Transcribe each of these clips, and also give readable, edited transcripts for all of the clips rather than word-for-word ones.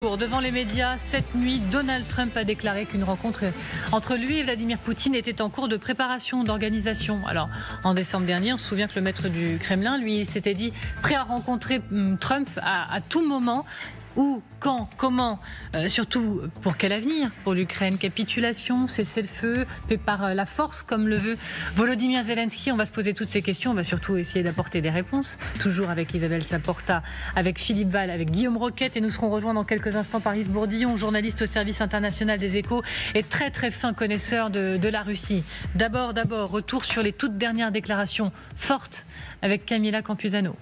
Pétersbourg, devant les médias, cette nuit, Donald Trump a déclaré qu'une rencontre entre lui et Vladimir Poutine était en cours de préparation, d'organisation. Alors, en décembre dernier, on se souvient que le maître du Kremlin, lui, s'était dit prêt à rencontrer Trump à tout moment. Où, quand, comment, surtout pour quel avenir pour l'Ukraine? Capitulation, cessez-le-feu, par la force comme le veut Volodymyr Zelensky? On va se poser toutes ces questions, on va surtout essayer d'apporter des réponses, toujours avec Isabelle Saporta, avec Philippe Val, avec Guillaume Roquette, et nous serons rejoints dans quelques instants par Yves Bourdillon, journaliste au service international des Échos et très très fin connaisseur de la Russie. D'abord, retour sur les toutes dernières déclarations fortes avec Camilla Campuzano.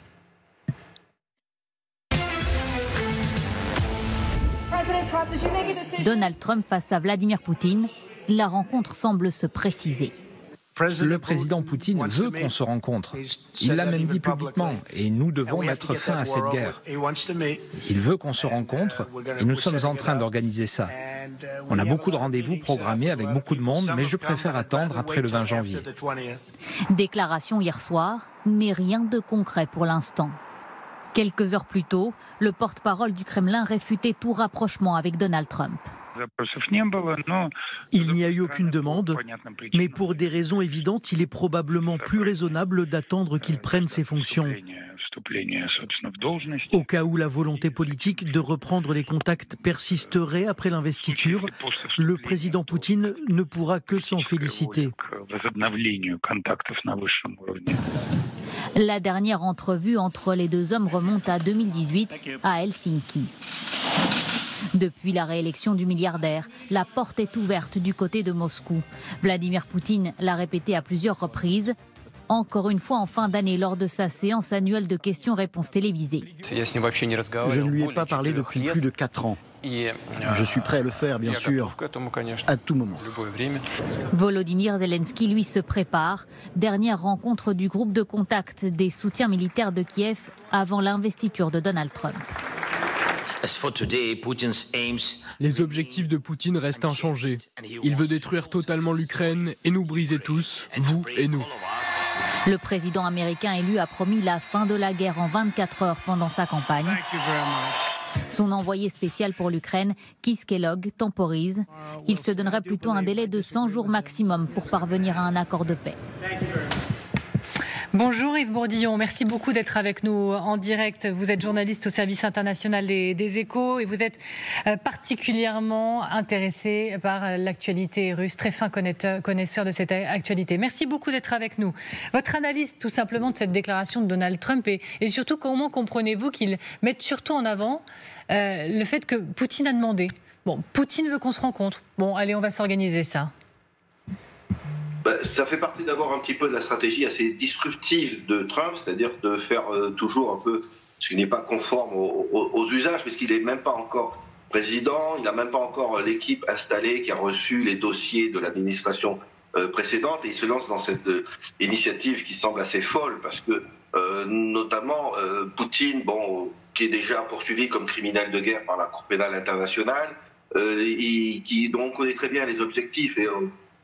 Donald Trump face à Vladimir Poutine, la rencontre semble se préciser. Le président Poutine veut qu'on se rencontre. Il l'a même dit publiquement et nous devons mettre fin à cette guerre. Il veut qu'on se rencontre et nous sommes en train d'organiser ça. On a beaucoup de rendez-vous programmés avec beaucoup de monde, mais je préfère attendre après le 20 janvier. Déclaration hier soir, mais rien de concret pour l'instant. Quelques heures plus tôt, le porte-parole du Kremlin réfutait tout rapprochement avec Donald Trump. Il n'y a eu aucune demande, mais pour des raisons évidentes, il est probablement plus raisonnable d'attendre qu'il prenne ses fonctions. Au cas où la volonté politique de reprendre les contacts persisterait après l'investiture, le président Poutine ne pourra que s'en féliciter. La dernière entrevue entre les deux hommes remonte à 2018 à Helsinki. Depuis la réélection du milliardaire, la porte est ouverte du côté de Moscou. Vladimir Poutine l'a répété à plusieurs reprises, encore une fois en fin d'année lors de sa séance annuelle de questions-réponses télévisées. Je ne lui ai pas parlé depuis plus de 4 ans. Je suis prêt à le faire, bien sûr, à tout moment. Volodymyr Zelensky, lui, se prépare. Dernière rencontre du groupe de contact des soutiens militaires de Kiev avant l'investiture de Donald Trump. Les objectifs de Poutine restent inchangés. Il veut détruire totalement l'Ukraine et nous briser tous, vous et nous. Le président américain élu a promis la fin de la guerre en 24 heures pendant sa campagne. Son envoyé spécial pour l'Ukraine, Keith Kellogg, temporise. Il se donnerait plutôt un délai de 100 jours maximum pour parvenir à un accord de paix. Bonjour Yves Bourdillon, merci beaucoup d'être avec nous en direct. Vous êtes journaliste au service international des Échos et vous êtes particulièrement intéressé par l'actualité russe, très fin connaisseur de cette actualité. Merci beaucoup d'être avec nous. Votre analyse tout simplement de cette déclaration de Donald Trump et surtout comment comprenez-vous qu'il mette surtout en avant le fait que Poutine a demandé. Bon, Poutine veut qu'on se rencontre. Bon, allez, on va s'organiser ça. Ça fait partie d'abord un petit peu de la stratégie assez disruptive de Trump, c'est-à-dire de faire toujours un peu ce qui n'est pas conforme aux usages, puisqu'il n'est même pas encore président, il n'a même pas encore l'équipe installée qui a reçu les dossiers de l'administration précédente, et il se lance dans cette initiative qui semble assez folle, parce que notamment Poutine, qui est déjà poursuivi comme criminel de guerre par la Cour pénale internationale, dont on connaît très bien les objectifs, et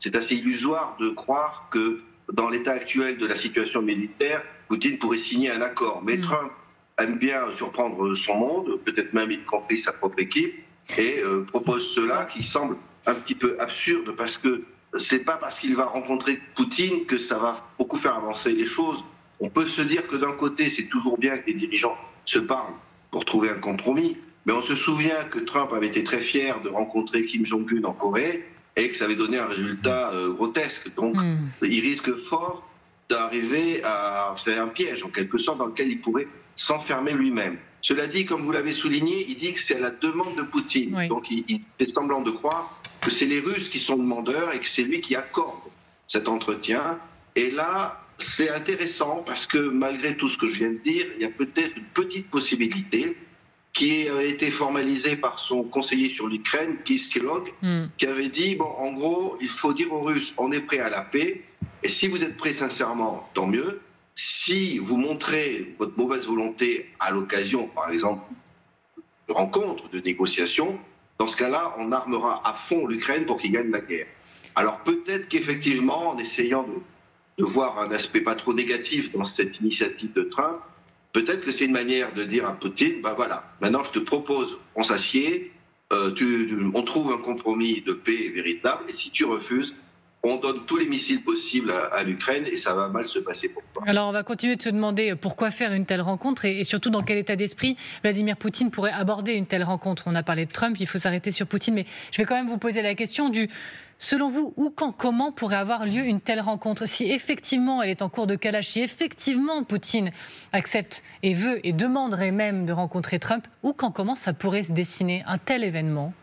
c'est assez illusoire de croire que dans l'état actuel de la situation militaire, Poutine pourrait signer un accord. Mais Trump aime bien surprendre son monde, peut-être même y compris sa propre équipe, et propose cela qui semble un petit peu absurde, parce que c'est pas parce qu'il va rencontrer Poutine que ça va beaucoup faire avancer les choses. On peut se dire que d'un côté, c'est toujours bien que les dirigeants se parlent pour trouver un compromis, mais on se souvient que Trump avait été très fier de rencontrer Kim Jong-un en Corée, et que ça avait donné un résultat grotesque. Donc, il risque fort d'arriver à... C'est un piège, en quelque sorte, dans lequel il pourrait s'enfermer lui-même. Cela dit, comme vous l'avez souligné, il dit que c'est à la demande de Poutine. Oui. Donc, il fait semblant de croire que c'est les Russes qui sont demandeurs et que c'est lui qui accorde cet entretien. Et là, c'est intéressant parce que, malgré tout ce que je viens de dire, il y a peut-être une petite possibilité qui a été formalisé par son conseiller sur l'Ukraine, Keith Kellogg, qui avait dit, en gros, il faut dire aux Russes, on est prêt à la paix, et si vous êtes prêts sincèrement, tant mieux. Si vous montrez votre mauvaise volonté à l'occasion, par exemple, de rencontres, de négociations, dans ce cas-là, on armera à fond l'Ukraine pour qu'il gagne la guerre. Alors peut-être qu'effectivement, en essayant de voir un aspect pas trop négatif dans cette initiative de Trump, peut-être que c'est une manière de dire à Poutine, voilà, maintenant je te propose, on s'assied, on trouve un compromis de paix véritable, et si tu refuses, on donne tous les missiles possibles à l'Ukraine et ça va mal se passer pour toi. Alors on va continuer de se demander pourquoi faire une telle rencontre et surtout dans quel état d'esprit Vladimir Poutine pourrait aborder une telle rencontre. On a parlé de Trump, il faut s'arrêter sur Poutine, mais je vais quand même vous poser la question du... Selon vous, où, quand, comment pourrait avoir lieu une telle rencontre? Si effectivement elle est en cours de calage, si effectivement Poutine accepte et veut et demanderait même de rencontrer Trump, où, quand, comment ça pourrait se dessiner un tel événement?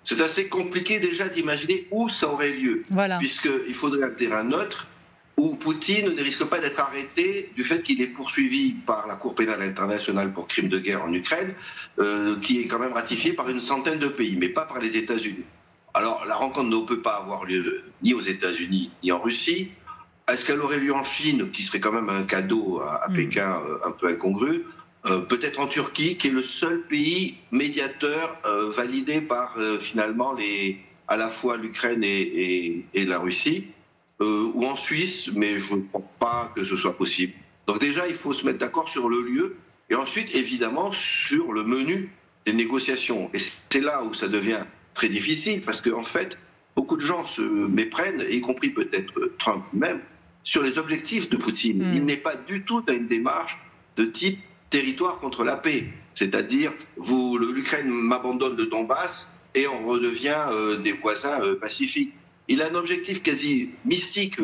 C'est assez compliqué déjà d'imaginer où ça aurait lieu, puisqu'il faudrait un terrain neutre où Poutine ne risque pas d'être arrêté du fait qu'il est poursuivi par la Cour pénale internationale pour crimes de guerre en Ukraine, qui est quand même ratifiée par une centaine de pays, mais pas par les États-Unis. Alors la rencontre ne peut pas avoir lieu ni aux États-Unis ni en Russie. Est-ce qu'elle aurait lieu en Chine, qui serait quand même un cadeau à Pékin un peu incongru? Peut-être en Turquie, qui est le seul pays médiateur validé par finalement à la fois l'Ukraine et la Russie, ou en Suisse, mais je ne crois pas que ce soit possible. Donc déjà, il faut se mettre d'accord sur le lieu, et ensuite, évidemment, sur le menu des négociations. Et c'est là où ça devient très difficile, parce qu'en fait, beaucoup de gens se méprennent, y compris peut-être Trump même, sur les objectifs de Poutine. Il n'est pas du tout dans une démarche de type territoire contre la paix, c'est-à-dire l'Ukraine m'abandonne le Donbass et on redevient des voisins pacifiques. Il a un objectif quasi mystique.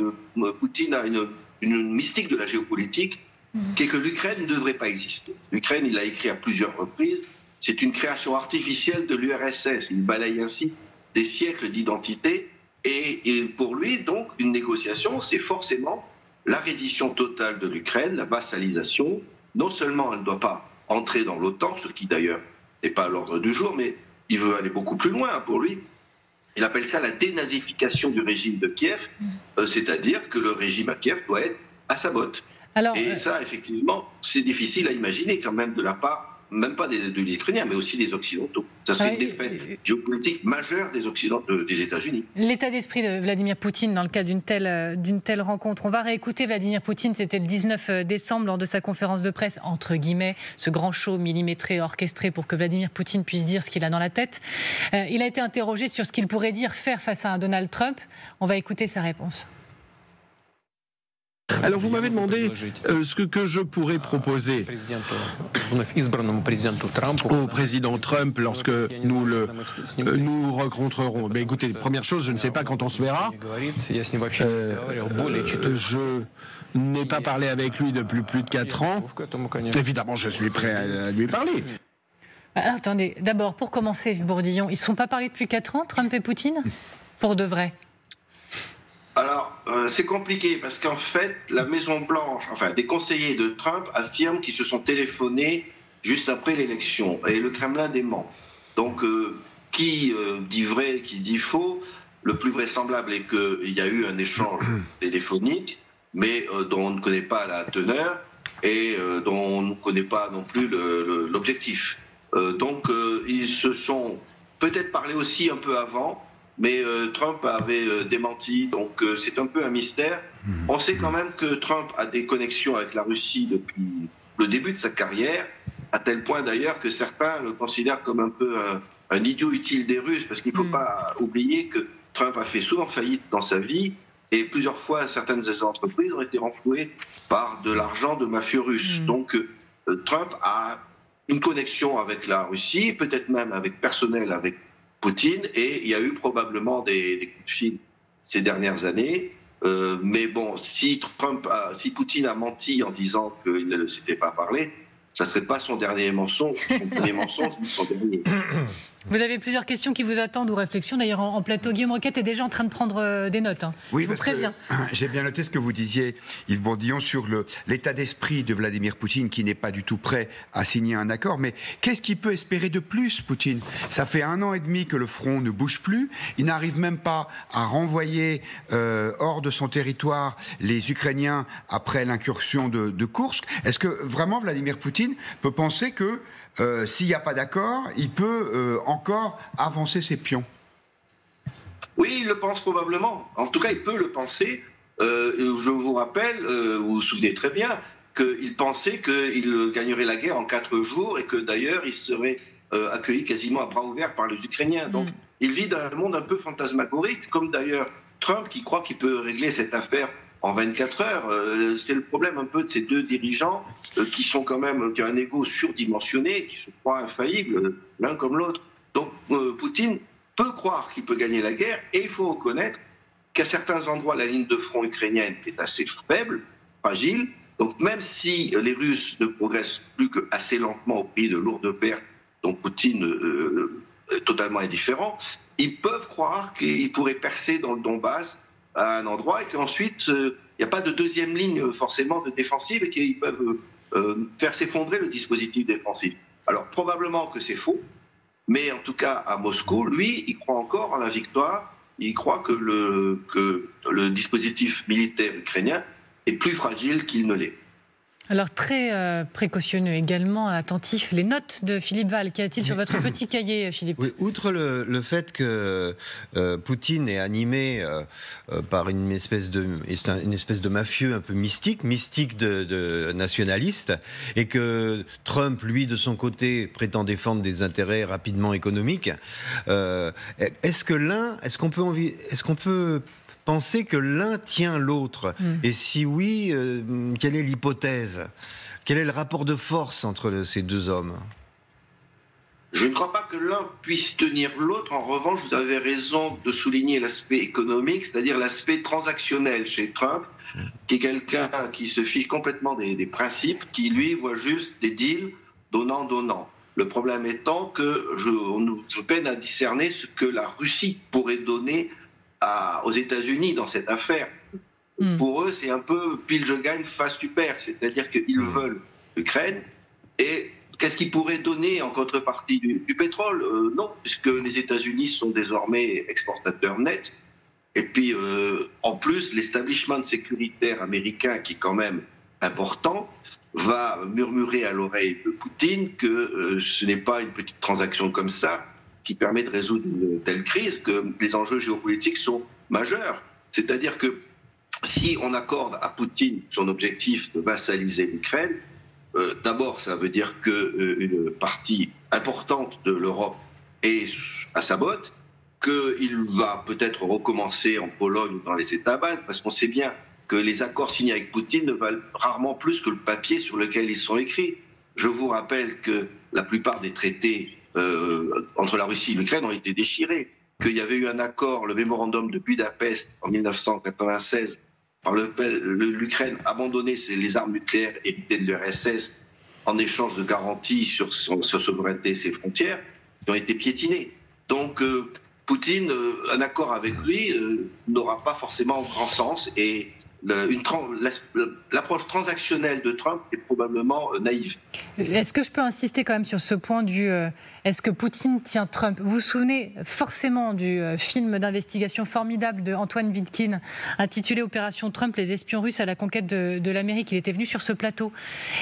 Poutine a une mystique de la géopolitique qui est que l'Ukraine ne devrait pas exister. L'Ukraine, il a écrit à plusieurs reprises, c'est une création artificielle de l'URSS. Il balaye ainsi des siècles d'identité et pour lui, donc, une négociation, c'est forcément la reddition totale de l'Ukraine, la vassalisation. Non seulement elle ne doit pas entrer dans l'OTAN, ce qui d'ailleurs n'est pas à l'ordre du jour, mais il veut aller beaucoup plus loin pour lui. Il appelle ça la dénazification du régime de Kiev, c'est-à-dire que le régime à Kiev doit être à sa botte. Et ça, effectivement, c'est difficile à imaginer quand même de la part, même pas des Ukrainiens, mais aussi des Occidentaux. Ça serait une défaite géopolitique majeure des États-Unis. L'état d'esprit de Vladimir Poutine dans le cadre d'une telle rencontre. On va réécouter Vladimir Poutine, c'était le 19 décembre lors de sa conférence de presse, entre guillemets, ce grand show millimétré, orchestré pour que Vladimir Poutine puisse dire ce qu'il a dans la tête. Il a été interrogé sur ce qu'il pourrait dire, faire face à un Donald Trump. On va écouter sa réponse. Alors vous m'avez demandé ce que je pourrais proposer au président Trump lorsque nous rencontrerons. Mais écoutez, première chose, je ne sais pas quand on se verra. Je n'ai pas parlé avec lui depuis plus de 4 ans. Évidemment, je suis prêt à lui parler. Alors, attendez, d'abord, pour commencer, Yves Bourdillon, ils ne se sont pas parlé depuis 4 ans, Trump et Poutine? Pour de vrai? Alors, c'est compliqué parce qu'en fait, la Maison-Blanche, enfin, des conseillers de Trump affirment qu'ils se sont téléphonés juste après l'élection et le Kremlin dément. Donc, qui dit vrai, qui dit faux? Le plus vraisemblable est qu'il y a eu un échange téléphonique, mais dont on ne connaît pas la teneur et dont on ne connaît pas non plus l'objectif. Donc, ils se sont peut-être parlé aussi un peu avant, mais Trump avait démenti, donc c'est un peu un mystère. On sait quand même que Trump a des connexions avec la Russie depuis le début de sa carrière, à tel point d'ailleurs que certains le considèrent comme un peu un idiot utile des Russes, parce qu'il ne faut pas oublier que Trump a fait souvent faillite dans sa vie, et plusieurs fois certaines entreprises ont été renflouées par de l'argent de mafieux russes. Donc Trump a une connexion avec la Russie, peut-être même personnelle avec Poutine, et il y a eu probablement des coups de fil ces dernières années. Mais bon, si Poutine a menti en disant qu'il ne s'était pas parlé, ça ne serait pas son dernier mensonge, son premier mensonge, ni son dernier. Vous avez plusieurs questions qui vous attendent ou réflexions. D'ailleurs, en plateau, Guillaume Roquette est déjà en train de prendre des notes. Oui, je vous préviens. J'ai bien noté ce que vous disiez, Yves Bourdillon, sur l'état d'esprit de Vladimir Poutine, qui n'est pas du tout prêt à signer un accord. Mais qu'est-ce qu'il peut espérer de plus, Poutine? Ça fait 1 an et demi que le front ne bouge plus. Il n'arrive même pas à renvoyer hors de son territoire les Ukrainiens après l'incursion de Koursk. Est-ce que vraiment Vladimir Poutine peut penser que s'il n'y a pas d'accord, il peut encore avancer ses pions? Oui, il le pense probablement. En tout cas, il peut le penser. Je vous rappelle, vous vous souvenez très bien, qu'il pensait qu'il gagnerait la guerre en 4 jours et que d'ailleurs, il serait accueilli quasiment à bras ouverts par les Ukrainiens. Donc, il vit dans un monde un peu fantasmagorique, comme d'ailleurs Trump qui croit qu'il peut régler cette affaire en 24 heures. C'est le problème un peu de ces deux dirigeants qui sont quand même, qui ont un ego surdimensionné, qui se croient infaillibles l'un comme l'autre. Donc Poutine peut croire qu'il peut gagner la guerre, et il faut reconnaître qu'à certains endroits, la ligne de front ukrainienne est assez faible, fragile. Donc même si les Russes ne progressent plus que assez lentement au prix de lourdes pertes, dont Poutine est totalement indifférent, ils peuvent croire qu'ils pourraient percer dans le Donbass à un endroit et qu'ensuite, il n'y a pas de deuxième ligne forcément de défensive et qu'ils peuvent faire s'effondrer le dispositif défensif. Alors probablement que c'est faux, mais en tout cas à Moscou, lui, il croit encore en la victoire, il croit que le dispositif militaire ukrainien est plus fragile qu'il ne l'est. Alors très précautionneux également, attentif, les notes de Philippe Val. Qu'y a-t-il sur votre petit cahier, Philippe ? Oui, outre le fait que Poutine est animé par une espèce de mafieux un peu mystique de nationaliste, et que Trump, lui, de son côté, prétend défendre des intérêts rapidement économiques, est-ce qu'on peut penser que l'un tient l'autre? Et si oui, quelle est l'hypothèse? Quel est le rapport de force entre ces deux hommes? Je ne crois pas que l'un puisse tenir l'autre. En revanche, vous avez raison de souligner l'aspect économique, c'est-à-dire l'aspect transactionnel chez Trump, qui est quelqu'un qui se fiche complètement des principes, qui lui voit juste des deals donnant. Le problème étant que je peine à discerner ce que la Russie pourrait donner aux États-Unis dans cette affaire. Pour eux, c'est un peu pile je gagne, face tu perds. C'est-à-dire qu'ils veulent l'Ukraine. Et qu'est-ce qu'ils pourraient donner en contrepartie du pétrole? Non, puisque les États-Unis sont désormais exportateurs nets. Et puis, en plus, l'establishment sécuritaire américain, qui est quand même important, va murmurer à l'oreille de Poutine que ce n'est pas une petite transaction comme ça qui permet de résoudre une telle crise, que les enjeux géopolitiques sont majeurs. C'est-à-dire que si on accorde à Poutine son objectif de vassaliser l'Ukraine, d'abord, ça veut dire qu'une partie importante de l'Europe est à sa botte, qu'il va peut-être recommencer en Pologne ou dans les États baltes, parce qu'on sait bien que les accords signés avec Poutine ne valent rarement plus que le papier sur lequel ils sont écrits. Je vous rappelle que la plupart des traités entre la Russie et l'Ukraine ont été déchirés, qu'il y avait eu un accord, le mémorandum de Budapest en 1996, par lequel l'Ukraine abandonnait les armes nucléaires héritées de l'URSS en échange de garanties sur sa souveraineté et ses frontières, qui ont été piétinées. Donc Poutine, un accord avec lui n'aura pas forcément grand sens, et l'approche transactionnelle de Trump est probablement naïve. Est-ce que je peux insister quand même sur ce point est-ce que Poutine tient Trump? Vous vous souvenez forcément du film d'investigation formidable de Antoine Vidkin intitulé Opération Trump, les espions russes à la conquête de l'Amérique. Il était venu sur ce plateau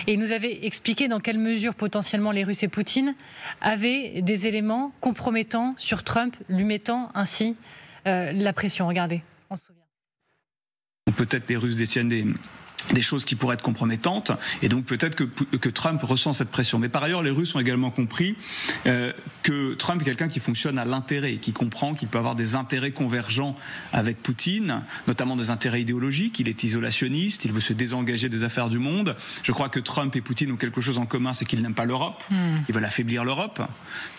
et il nous avait expliqué dans quelle mesure potentiellement les Russes et Poutine avaient des éléments compromettants sur Trump, lui mettant ainsi la pression. Regardez, on se souvient. Peut-être les Russes détiennent des choses qui pourraient être compromettantes, et donc peut-être que Trump ressent cette pression. Mais par ailleurs, les Russes ont également compris que Trump est quelqu'un qui fonctionne à l'intérêt, qui comprend qu'il peut avoir des intérêts convergents avec Poutine, notamment des intérêts idéologiques. Il est isolationniste, il veut se désengager des affaires du monde. Je crois que Trump et Poutine ont quelque chose en commun, c'est qu'ils n'aiment pas l'Europe. Ils veulent affaiblir l'Europe,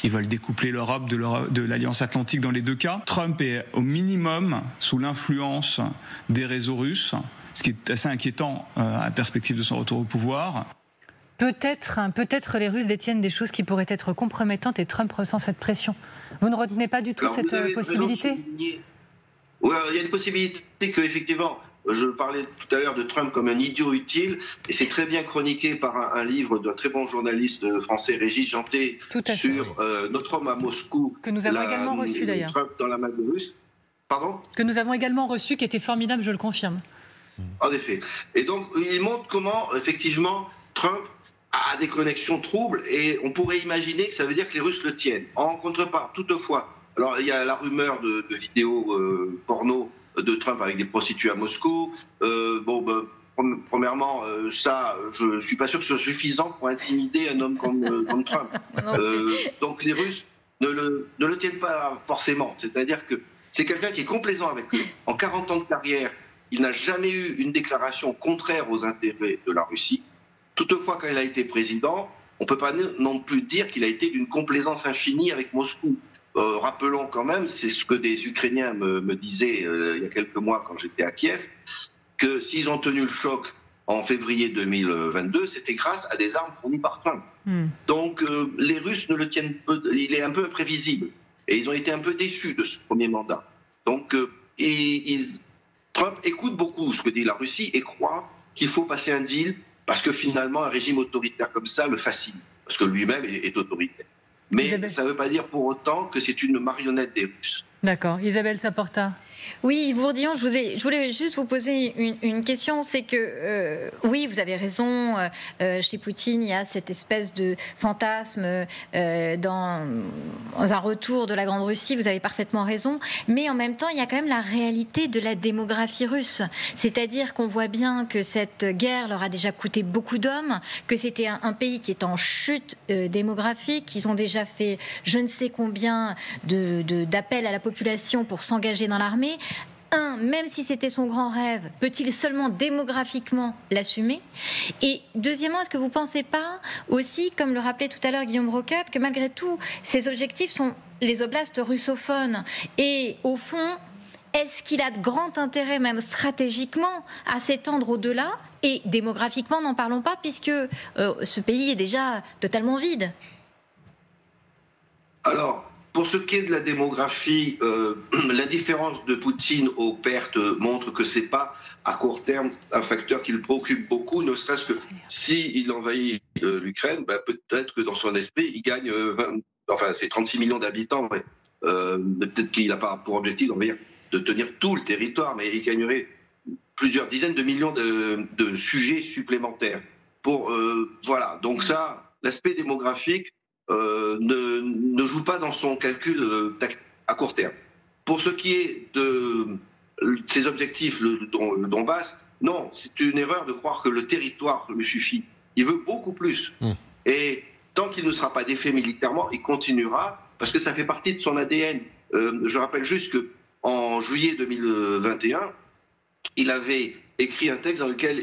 ils veulent découpler l'Europe de l'Alliance Atlantique dans les deux cas. Trump est au minimum sous l'influence des réseaux russes, ce qui est assez inquiétant à la perspective de son retour au pouvoir. Peut-être les Russes détiennent des choses qui pourraient être compromettantes et Trump ressent cette pression. Vous ne retenez pas du tout cette possibilité? Oui, il y a une possibilité qu'effectivement, je parlais tout à l'heure de Trump comme un idiot utile, et c'est très bien chroniqué par un livre d'un très bon journaliste français, Régis Janté, sur Notre homme à Moscou. Que nous avons également reçu d'ailleurs. Trump dans la main de Russe. Pardon ? Que nous avons également reçu, qui était formidable, je le confirme. En effet. Et donc, il montre comment, effectivement, Trump a des connexions troubles, et on pourrait imaginer que ça veut dire que les Russes le tiennent. En contrepartie, toutefois, alors il y a la rumeur de vidéos porno de Trump avec des prostituées à Moscou. premièrement, ça, je suis pas sûr que ce soit suffisant pour intimider un homme comme Trump. Donc les Russes ne le tiennent pas forcément. C'est-à-dire que c'est quelqu'un qui est complaisant avec eux. En 40 ans de carrière, il n'a jamais eu une déclaration contraire aux intérêts de la Russie. Toutefois, quand il a été président, on ne peut pas non plus dire qu'il a été d'une complaisance infinie avec Moscou. Rappelons quand même, c'est ce que des Ukrainiens me disaient il y a quelques mois quand j'étais à Kiev, que s'ils ont tenu le choc en février 2022, c'était grâce à des armes fournies par Trump. Donc les Russes ne le tiennent pas, il est un peu imprévisible. Et ils ont été un peu déçus de ce premier mandat. Donc Trump écoute beaucoup ce que dit la Russie et croit qu'il faut passer un deal parce que finalement un régime autoritaire comme ça le fascine, parce que lui-même est autoritaire. Mais ça ne veut pas dire pour autant que c'est une marionnette des Russes. D'accord. Isabelle Saporta. Oui, Yves Bourdillon, je voulais juste vous poser une question. C'est que, oui, vous avez raison, chez Poutine, il y a cette espèce de fantasme dans un retour de la Grande Russie, vous avez parfaitement raison. Mais en même temps, il y a quand même la réalité de la démographie russe. C'est-à-dire qu'on voit bien que cette guerre leur a déjà coûté beaucoup d'hommes, que c'était un pays qui est en chute démographique, qu'ils ont déjà fait je ne sais combien d'appels à la population pour s'engager dans l'armée. Même si c'était son grand rêve, peut-il seulement démographiquement l'assumer? Et deuxièmement, est-ce que vous ne pensez pas aussi, comme le rappelait tout à l'heure Guillaume Rocade, que malgré tout, ces objectifs sont les oblasts russophones? Et au fond, est-ce qu'il a de grand intérêt, même stratégiquement, à s'étendre au-delà? Et démographiquement, n'en parlons pas, puisque ce pays est déjà totalement vide. Alors, pour ce qui est de la démographie, l'indifférence de Poutine aux pertes montre que ce n'est pas à court terme un facteur qui le préoccupe beaucoup, ne serait-ce que s'il envahit l'Ukraine, peut-être que dans son esprit, il gagne, c'est 36 millions d'habitants, mais peut-être qu'il n'a pas pour objectif de tenir tout le territoire, mais il gagnerait plusieurs dizaines de millions de sujets supplémentaires. Voilà, donc ça, l'aspect démographique, ne joue pas dans son calcul à court terme. Pour ce qui est de ses objectifs, le Donbass, non, c'est une erreur de croire que le territoire lui suffit. Il veut beaucoup plus. Et tant qu'il ne sera pas défait militairement, il continuera, parce que ça fait partie de son ADN. Je rappelle juste qu'en juillet 2021, il avait écrit un texte dans lequel,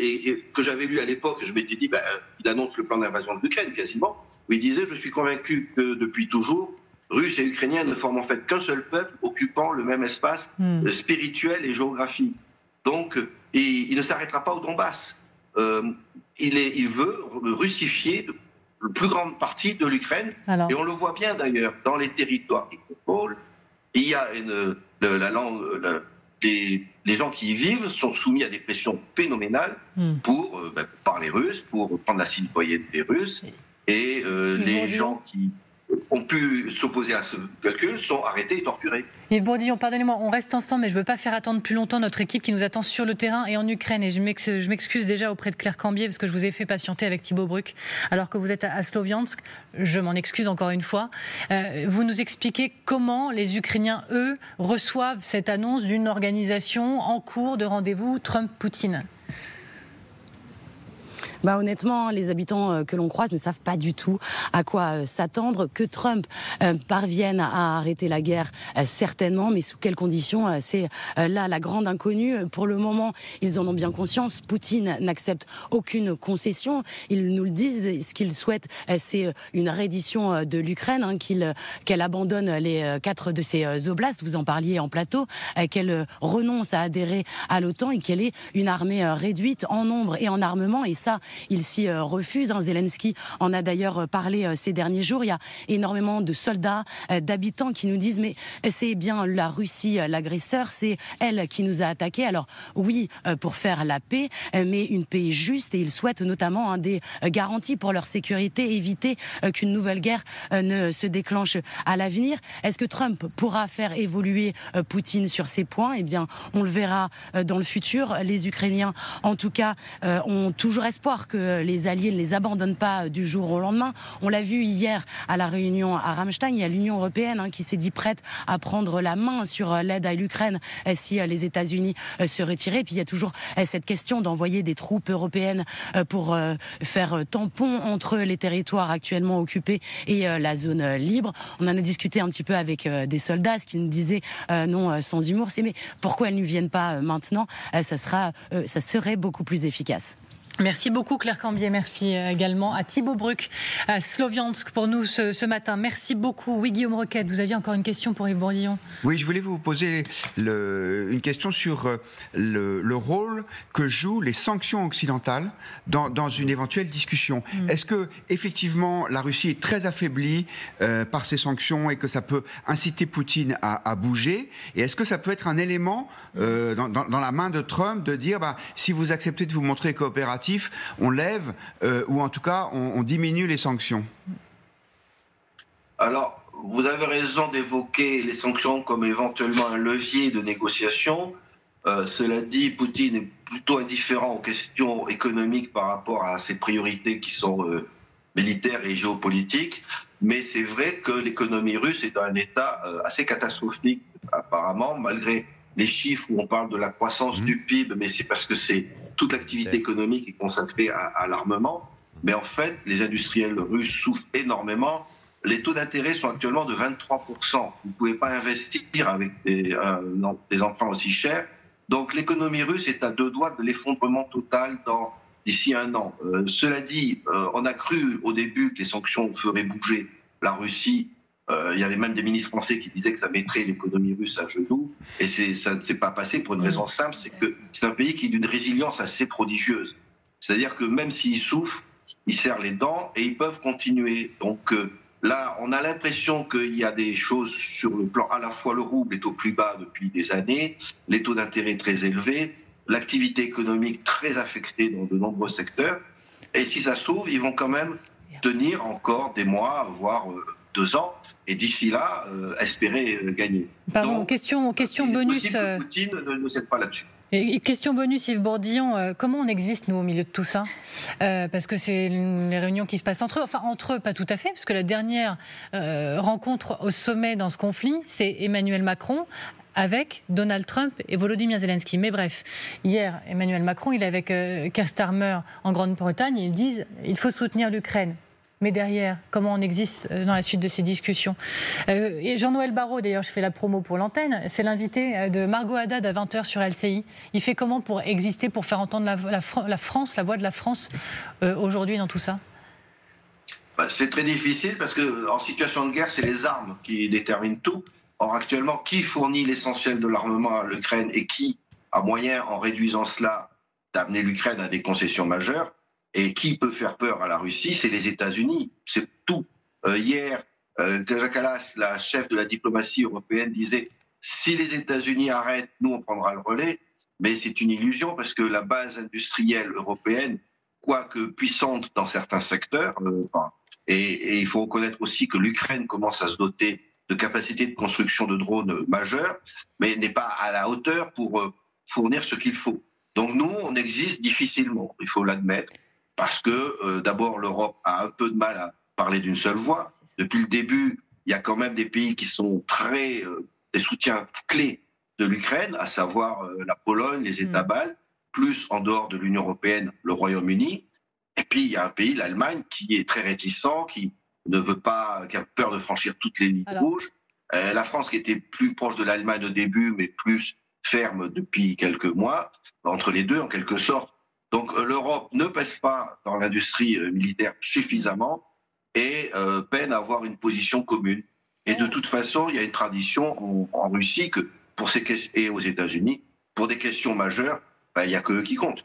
que j'avais lu à l'époque, je m'étais dit, il annonce le plan d'invasion de l'Ukraine quasiment, où il disait « Je suis convaincu que depuis toujours, Russes et Ukrainiens ne forment en fait qu'un seul peuple occupant le même espace spirituel et géographique. Donc, il ne s'arrêtera pas au Donbass. Il veut russifier la plus grande partie de l'Ukraine, et on le voit bien d'ailleurs, dans les territoires qu'il contrôle, il y a les gens qui y vivent sont soumis à des pressions phénoménales par les Russes, pour prendre la citoyenneté des Russes, et les gens qui ont pu s'opposer à ce calcul sont arrêtés et torturés. Yves Bourdillon, pardonnez-moi, on reste ensemble, mais je ne veux pas faire attendre plus longtemps notre équipe qui nous attend sur le terrain et en Ukraine. Et je m'excuse déjà auprès de Claire Cambier parce que je vous ai fait patienter avec Thibaut Bruck alors que vous êtes à Sloviansk. Je m'en excuse encore une fois. Vous nous expliquez comment les Ukrainiens, eux, reçoivent cette annonce d'une organisation en cours de rendez-vous Trump-Poutine. Honnêtement, les habitants que l'on croise ne savent pas du tout à quoi s'attendre. Que Trump parvienne à arrêter la guerre, certainement, mais sous quelles conditions, c'est là la grande inconnue. Pour le moment, ils en ont bien conscience. Poutine n'accepte aucune concession. Ils nous le disent. Ce qu'ils souhaitent, c'est une reddition de l'Ukraine, qu'elle abandonne les 4 de ses oblasts. Vous en parliez en plateau, qu'elle renonce à adhérer à l'OTAN et qu'elle ait une armée réduite en nombre et en armement. Et ça, il s'y refuse. Zelensky en a d'ailleurs parlé ces derniers jours. Il y a énormément de soldats, d'habitants qui nous disent mais c'est bien la Russie l'agresseur, c'est elle qui nous a attaqués. Alors oui, pour faire la paix, mais une paix juste, et ils souhaitent notamment des garanties pour leur sécurité, éviter qu'une nouvelle guerre ne se déclenche à l'avenir. Est-ce que Trump pourra faire évoluer Poutine sur ces points? Eh bien, on le verra dans le futur. Les Ukrainiens, en tout cas, ont toujours espoir voir que les alliés ne les abandonnent pas du jour au lendemain. On l'a vu hier à la réunion à Ramstein, il y a l'Union européenne qui s'est dit prête à prendre la main sur l'aide à l'Ukraine si les États-Unis se retiraient. Puis il y a toujours cette question d'envoyer des troupes européennes pour faire tampon entre les territoires actuellement occupés et la zone libre. On en a discuté un petit peu avec des soldats, ce qu'ils nous disaient non sans humour, c'est mais pourquoi elles ne viennent pas maintenant, ça serait beaucoup plus efficace. Merci beaucoup Claire Cambier, merci également à Thibaut Bruck, à Sloviansk pour nous ce matin. Merci beaucoup. Oui, Guillaume Roquette, vous aviez encore une question pour Yves Bourdillon. Oui, je voulais vous poser une question sur le rôle que jouent les sanctions occidentales dans une éventuelle discussion. Est-ce que effectivement la Russie est très affaiblie par ces sanctions et que ça peut inciter Poutine à bouger? Et est-ce que ça peut être un élément dans la main de Trump de dire si vous acceptez de vous montrer coopératif, on lève ou en tout cas on diminue les sanctions? Alors, vous avez raison d'évoquer les sanctions comme éventuellement un levier de négociation. Cela dit, Poutine est plutôt indifférent aux questions économiques par rapport à ses priorités qui sont militaires et géopolitiques. Mais c'est vrai que l'économie russe est dans un état assez catastrophique apparemment, malgré les chiffres où on parle de la croissance du PIB, mais c'est parce que toute l'activité économique est consacrée à l'armement. Mais en fait, les industriels russes souffrent énormément. Les taux d'intérêt sont actuellement de 23%. Vous ne pouvez pas investir avec des emprunts aussi chers. Donc l'économie russe est à 2 doigts de l'effondrement total d'ici 1 an. Cela dit, on a cru au début que les sanctions feraient bouger la Russie. Il y avait même des ministres français qui disaient que ça mettrait l'économie russe à genoux. Et ça ne s'est pas passé pour une raison simple, c'est que c'est un pays qui est d'une résilience assez prodigieuse. C'est-à-dire que même s'ils souffrent, ils serrent les dents et ils peuvent continuer. Donc là, on a l'impression qu'il y a des choses sur le plan, à la fois le rouble est au plus bas depuis des années, les taux d'intérêt très élevés, l'activité économique très affectée dans de nombreux secteurs. Et si ça se trouve, ils vont quand même tenir encore des mois, voire 2 ans, et d'ici là, espérer gagner. Pardon, donc, question bonus. Que Poutine ne cède pas là-dessus. Et question bonus, Yves Bourdillon, comment on existe, nous, au milieu de tout ça? Parce que c'est les réunions qui se passent entre eux. Enfin, entre eux, pas tout à fait, parce que la dernière rencontre au sommet dans ce conflit, c'est Emmanuel Macron avec Donald Trump et Volodymyr Zelensky. Mais bref, hier, Emmanuel Macron, il est avec Keir Starmer en Grande-Bretagne, et ils disent il faut soutenir l'Ukraine. Mais derrière, comment on existe dans la suite de ces discussions? Et Jean-Noël Barrot, d'ailleurs, je fais la promo pour l'antenne, c'est l'invité de Margot Haddad à 20h sur LCI. Il fait comment pour exister, pour faire entendre la France, la voix de la France aujourd'hui dans tout ça? C'est très difficile parce qu'en situation de guerre, c'est les armes qui déterminent tout. Or, actuellement, qui fournit l'essentiel de l'armement à l'Ukraine et qui a moyen, en réduisant cela, d'amener l'Ukraine à des concessions majeures? Et qui peut faire peur à la Russie? C'est les États-Unis. C'est tout. Hier, Kaja Kallas, la chef de la diplomatie européenne, disait si les États-Unis arrêtent, nous, on prendra le relais. Mais c'est une illusion parce que la base industrielle européenne, quoique puissante dans certains secteurs, et il faut reconnaître aussi que l'Ukraine commence à se doter de capacités de construction de drones majeures, mais n'est pas à la hauteur pour fournir ce qu'il faut. Donc nous, on existe difficilement, il faut l'admettre. Parce que d'abord l'Europe a un peu de mal à parler d'une seule voix. Depuis le début, il y a quand même des pays qui sont des soutiens clés de l'Ukraine, à savoir la Pologne, les États baltes, plus en dehors de l'Union européenne, le Royaume-Uni. Et puis il y a un pays, l'Allemagne, qui est très réticent, qui a peur de franchir toutes les lignes rouges. La France, qui était plus proche de l'Allemagne au début, mais plus ferme depuis quelques mois, entre les deux en quelque sorte. Donc l'Europe ne pèse pas dans l'industrie militaire suffisamment et peine à avoir une position commune. Et de toute façon, il y a une tradition en Russie que et aux États-Unis, pour des questions majeures, il n'y a que eux qui comptent.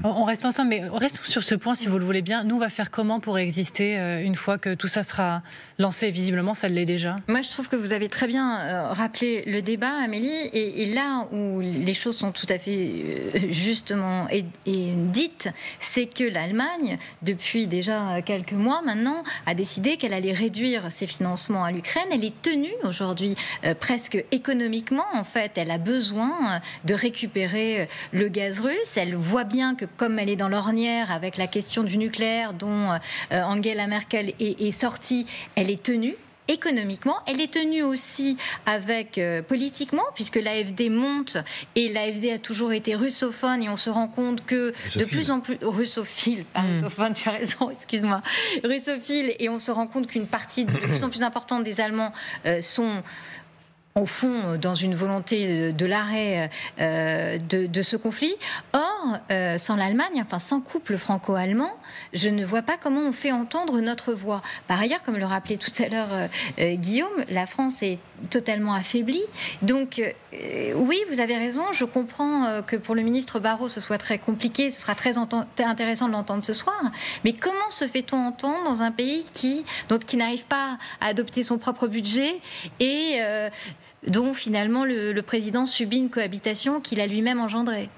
On reste ensemble, mais restons sur ce point si vous le voulez bien. Nous, on va faire comment pour exister une fois que tout ça sera lancé? Visiblement, ça l'est déjà. Moi, je trouve que vous avez très bien rappelé le débat, Amélie. Et là où les choses sont tout à fait justement dites, c'est que l'Allemagne, depuis déjà quelques mois maintenant, a décidé qu'elle allait réduire ses financements à l'Ukraine. Elle est tenue aujourd'hui presque économiquement, en fait. Elle a besoin de récupérer le gaz russe. Elle voit bien bien que comme elle est dans l'ornière avec la question du nucléaire dont Angela Merkel est sortie, elle est tenue. Économiquement, elle est tenue aussi avec politiquement, puisque l'AfD monte et l'AfD a toujours été russophone et on se rend compte que de plus en plus russophile, pas russophone, tu as raison, excuse-moi, russophile, et on se rend compte qu'une partie de plus en plus importante des Allemands sont au fond, dans une volonté de l'arrêt de ce conflit. Or, sans l'Allemagne, enfin sans couple franco-allemand, je ne vois pas comment on fait entendre notre voix. Par ailleurs, comme le rappelait tout à l'heure Guillaume, la France est totalement affaiblie. Donc, oui, vous avez raison, je comprends que pour le ministre Barrot, ce soit très compliqué, ce sera très intéressant de l'entendre ce soir. Mais comment se fait-on entendre dans un pays qui n'arrive pas à adopter son propre budget et dont finalement le président subit une cohabitation qu'il a lui-même engendrée.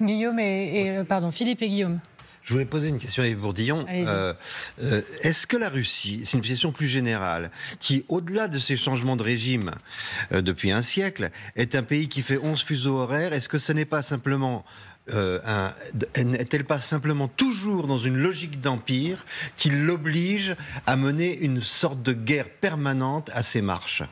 Philippe et Guillaume. Je voulais poser une question à Yves Bourdillon. Est-ce que la Russie, c'est une question plus générale, qui, au-delà de ces changements de régime depuis un siècle, est un pays qui fait 11 fuseaux horaires? Est-ce que ce n'est pas simplement... n'est-elle pas simplement toujours dans une logique d'empire qui l'oblige à mener une sorte de guerre permanente à ses marches?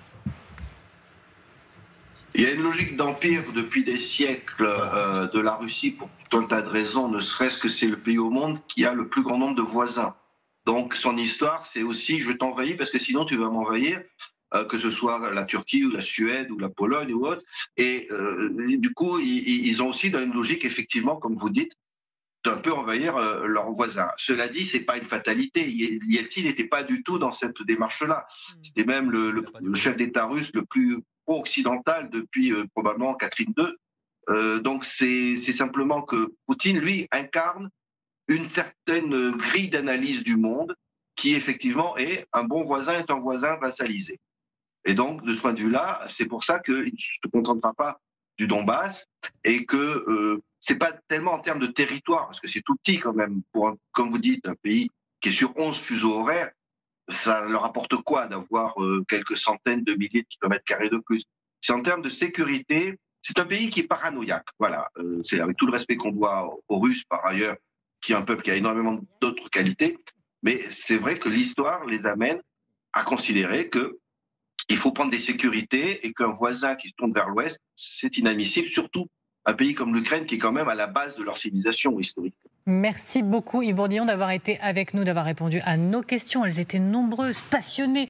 Il y a une logique d'empire depuis des siècles de la Russie pour tout un tas de raisons, ne serait-ce que c'est le pays au monde qui a le plus grand nombre de voisins. Donc son histoire, c'est aussi je t'envahis parce que sinon tu vas m'envahir, que ce soit la Turquie ou la Suède ou la Pologne ou autre. Et du coup, ils ont aussi dans une logique, effectivement, comme vous dites, d'un peu envahir leurs voisins. Cela dit, c'est pas une fatalité. Yeltsin n'était pas du tout dans cette démarche-là. C'était même le chef d'État russe le plus pro-occidental depuis probablement Catherine II. Donc c'est simplement que Poutine, lui, incarne une certaine grille d'analyse du monde qui effectivement est un bon voisin est un voisin vassalisé. Et donc de ce point de vue-là, c'est pour ça qu'il ne se contentera pas du Donbass et que c'est pas tellement en termes de territoire, parce que c'est tout petit quand même, pour comme vous dites, un pays qui est sur 11 fuseaux horaires. Ça leur apporte quoi d'avoir quelques centaines de milliers de kilomètres carrés de plus? C'est en termes de sécurité, c'est un pays qui est paranoïaque. Voilà, c'est avec tout le respect qu'on doit aux Russes par ailleurs, qui est un peuple qui a énormément d'autres qualités, mais c'est vrai que l'histoire les amène à considérer que il faut prendre des sécurités et qu'un voisin qui se tourne vers l'Ouest, c'est inadmissible, surtout un pays comme l'Ukraine qui est quand même à la base de leur civilisation historique. Merci beaucoup Yves Bourdillon d'avoir été avec nous, d'avoir répondu à nos questions. Elles étaient nombreuses, passionnées.